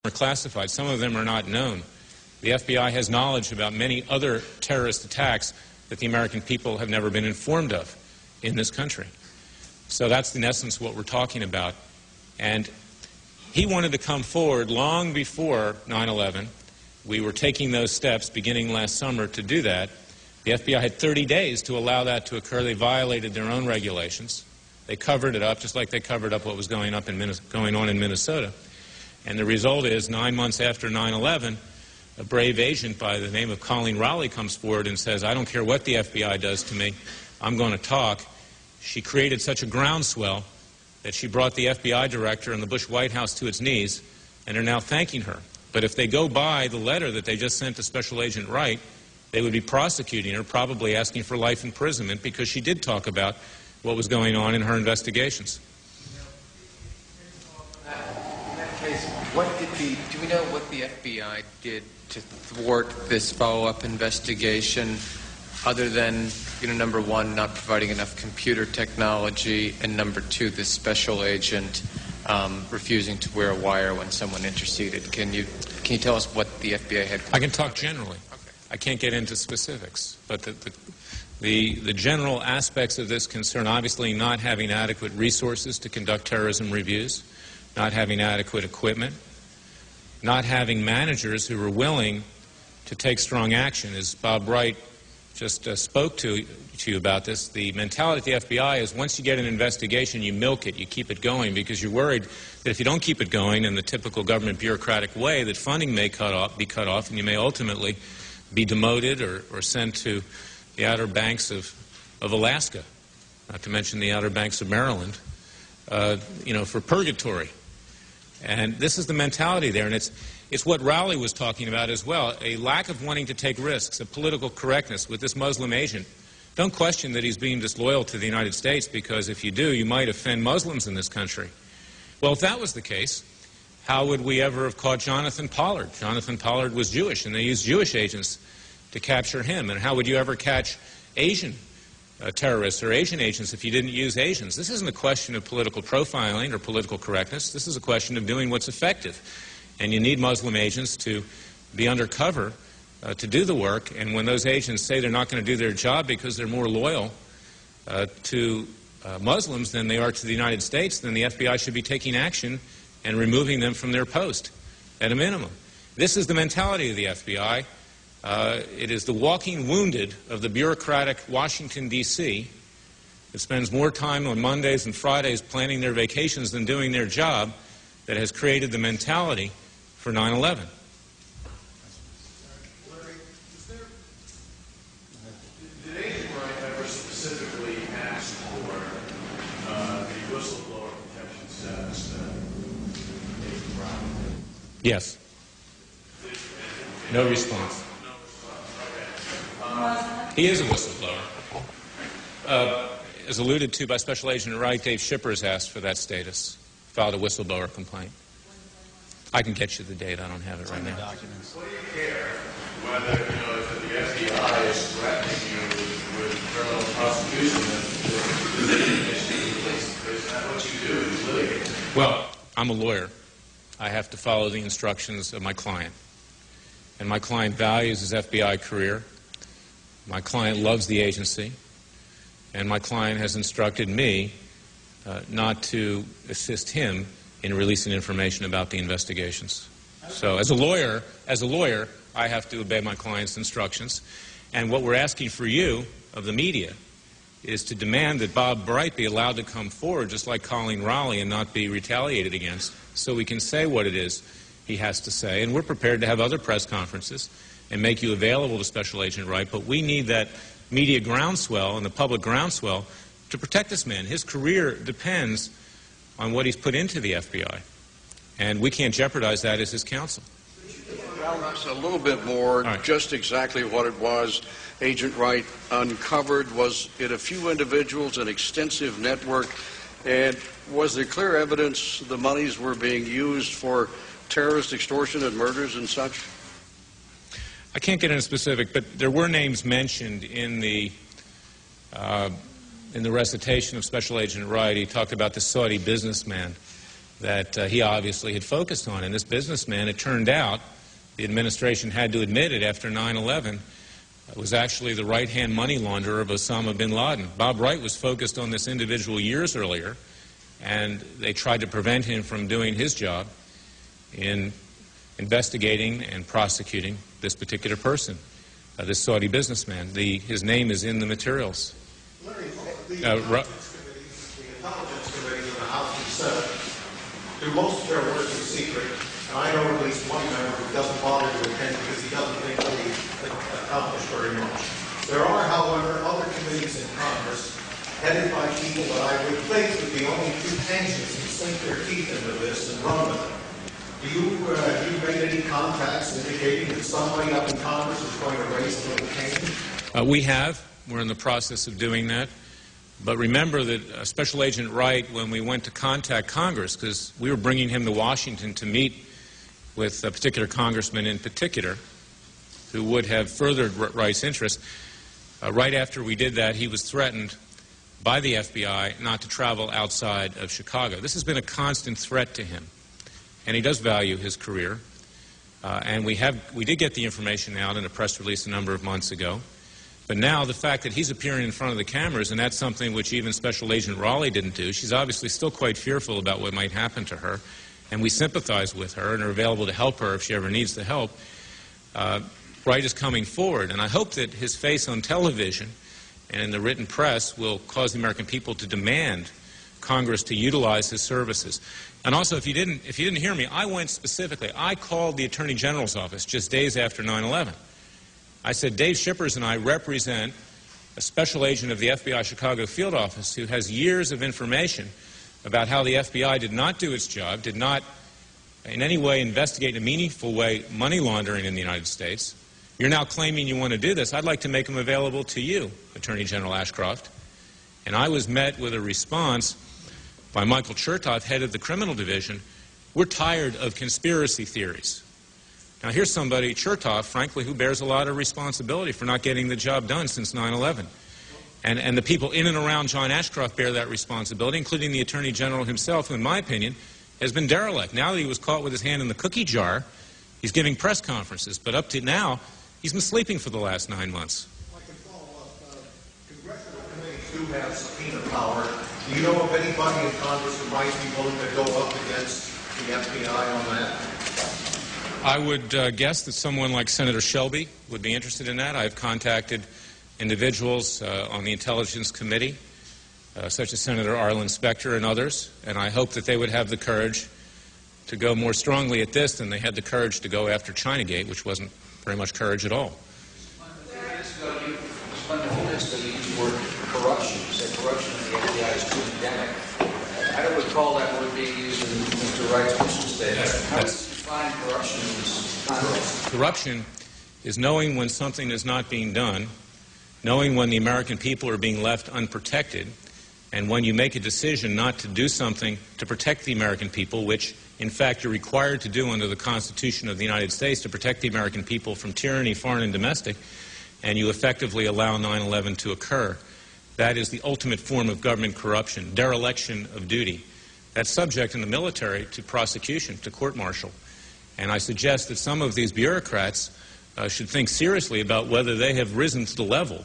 are classified. Some of them are not known. The FBI has knowledge about many other terrorist attacks that the American people have never been informed of in this country. So that's in essence what we're talking about. And he wanted to come forward long before 9/11. We were taking those steps beginning last summer to do that. The FBI had 30 days to allow that to occur. They violated their own regulations. They covered it up just like they covered up what was going on in Minnesota. And the result is 9 months after 9/11, a brave agent by the name of Colleen Rowley comes forward and says, I don't care what the FBI does to me, I'm going to talk. She created such a groundswell that she brought the FBI director and the Bush White House to its knees, and are now thanking her. But if they go by the letter that they just sent to Special Agent Wright, they would be prosecuting her, probably asking for life imprisonment, because she did talk about what was going on in her investigations. In that case, do we know what the FBI did to thwart this follow-up investigation, other than, number one, not providing enough computer technology, and number two, the special agent refusing to wear a wire when someone interceded? Can you tell us what the FBI had? I can talk generally. Okay. I can't get into specifics, but the general aspects of this concern, obviously not having adequate resources to conduct terrorism reviews, not having adequate equipment, not having managers who are willing to take strong action. As Bob Wright just spoke to you about this, the mentality at the FBI is once you get an investigation, you milk it, you keep it going, because you're worried that if you don't keep it going in the typical government bureaucratic way, that funding may be cut off, and you may ultimately be demoted or sent to the Outer Banks of Alaska, not to mention the Outer Banks of Maryland, for purgatory. And this is the mentality there, and it's what Rowley was talking about as well, a lack of wanting to take risks, a political correctness with this Muslim agent. Don't question that he's being disloyal to the United States, because if you do, you might offend Muslims in this country. Well, if that was the case, how would we ever have caught Jonathan Pollard? Jonathan Pollard was Jewish, and they used Jewish agents to capture him. And how would you ever catch Asian terrorists or Asian agents if you didn't use Asians? This isn't a question of political profiling or political correctness. This is a question of doing what's effective. And you need Muslim agents to be undercover to do the work. And when those agents say they're not going to do their job because they're more loyal to Muslims than they are to the United States, then the FBI should be taking action and removing them from their post at a minimum. This is the mentality of the FBI. It is the walking wounded of the bureaucratic Washington, D.C. that spends more time on Mondays and Fridays planning their vacations than doing their job that has created the mentality for 9/11. Did Agent Wright ever specifically ask for the whistleblower protection status that Agent Wright? Yes. No response. He is a whistleblower. As alluded to by Special Agent Wright, Dave Shippers asked for that status, filed a whistleblower complaint. I can get you the date. I don't have it right now. What do you care whether, if the FBI is threatening you with criminal prosecution? Is that what you do? You litigate? Well, I'm a lawyer. I have to follow the instructions of my client. And my client values his FBI career. My client loves the agency. And my client has instructed me not to assist him in releasing information about the investigations. So as a lawyer, I have to obey my client's instructions. And what we're asking for you, of the media, is to demand that Bob Wright be allowed to come forward, just like Colleen Rowley, and not be retaliated against, so we can say what it is he has to say. And we're prepared to have other press conferences and make you available to Special Agent Wright, but we need that media groundswell and the public groundswell to protect this man. His career depends on what he's put into the FBI, and we can't jeopardize that as his counsel. Tell us a little bit more, just exactly what it was Agent Wright uncovered. Was it a few individuals, an extensive network, and was there clear evidence the monies were being used for terrorist extortion and murders and such? I can't get into specific, but there were names mentioned in the recitation of Special Agent Wright. He talked about the Saudi businessman that he obviously had focused on. And this businessman, it turned out, the administration had to admit it after 9/11, was actually the right-hand money launderer of Osama bin Laden. Bob Wright was focused on this individual years earlier, and they tried to prevent him from doing his job in investigating and prosecuting this particular person, this Saudi businessman. His name is in the materials. Larry, the intelligence committees in the House and Senate do most of their work in secret, and I know at least one member who doesn't bother to attend because he doesn't think we accomplish very much. There are, however, other committees in Congress headed by people that I would think would be only too anxious to sink their teeth into this and run with it. Have you made any contacts indicating that somebody up in Congress is going to raise a little cane? We have. We're in the process of doing that. But remember that Special Agent Wright, when we went to contact Congress, because we were bringing him to Washington to meet with a particular congressman in particular who would have furthered Wright's interests, right after we did that, he was threatened by the FBI not to travel outside of Chicago. This has been a constant threat to him. And he does value his career. And we did get the information out in a press release a number of months ago. But now the fact that he's appearing in front of the cameras, and that's something which even Special Agent Raleigh didn't do, she's obviously still quite fearful about what might happen to her. And we sympathize with her and are available to help her if she ever needs the help. Wright is coming forward. And I hope that his face on television and in the written press will cause the American people to demand Congress to utilize his services. And also, if you didn't hear me, I called the Attorney General's office just days after 9/11. I said, Dave Shippers and I represent a special agent of the FBI Chicago field office who has years of information about how the FBI did not do its job, did not in any way investigate in a meaningful way money laundering in the United States. You're now claiming you want to do this. I'd like to make them available to you, Attorney General Ashcroft. And I was met with a response by Michael Chertoff, head of the criminal division. We're tired of conspiracy theories. Now here's somebody, Chertoff, frankly, who bears a lot of responsibility for not getting the job done since 9/11. And the people in and around John Ashcroft bear that responsibility, including the Attorney General himself, who, in my opinion, has been derelict. Now that he was caught with his hand in the cookie jar, he's giving press conferences. But up to now, he's been sleeping for the last 9 months. I can follow up. Congressional committees do have subpoena power. Do you know of anybody in Congress who might be willing to go up against the FBI on that? I would guess that someone like Senator Shelby would be interested in that. I've contacted individuals on the Intelligence Committee, such as Senator Arlen Specter and others, and I hope that they would have the courage to go more strongly at this than they had the courage to go after Chinagate, which wasn't very much courage at all. You used the word corruption. You said corruption in the FBI is too endemic. I don't recall that word being used in Mr. Wright's mission statement. How do you define corruption in this context? Corruption is knowing when something is not being done, knowing when the American people are being left unprotected, and when you make a decision not to do something to protect the American people, which in fact you're required to do under the Constitution of the United States to protect the American people from tyranny, foreign and domestic, and you effectively allow 9/11 to occur. That is the ultimate form of government corruption, dereliction of duty. That's subject in the military to prosecution, to court-martial. And I suggest that some of these bureaucrats should think seriously about whether they have risen to the level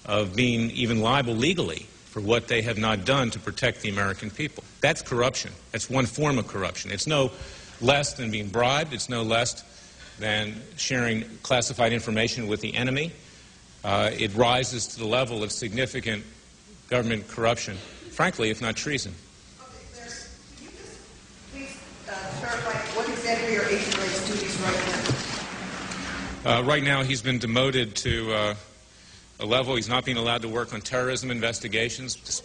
of being even liable legally for what they have not done to protect the American people. That's corruption. That's one form of corruption. It's no less than being bribed. It's no less than sharing classified information with the enemy. It rises to the level of significant government corruption, frankly, if not treason. Okay, Larry, can you just please clarify what exactly are Agent Wright's duties right now? Right now, he's been demoted to a level he's not being allowed to work on terrorism investigations.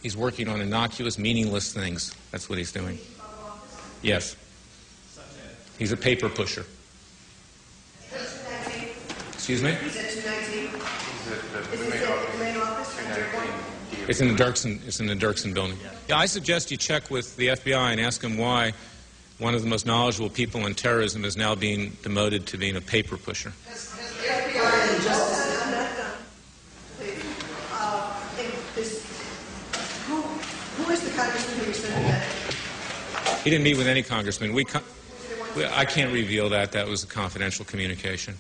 He's working on innocuous, meaningless things. That's what he's doing. Yes. He's a paper pusher. Excuse me? He's at 219. Is it the main office? It's in the Dirksen building. Yeah, I suggest you check with the FBI and ask them why one of the most knowledgeable people in terrorism is now being demoted to being a paper pusher. Has the FBI and Justice... I'm not done. Please. Who is the Congress He didn't meet with any congressman. I can't reveal that. That was a confidential communication.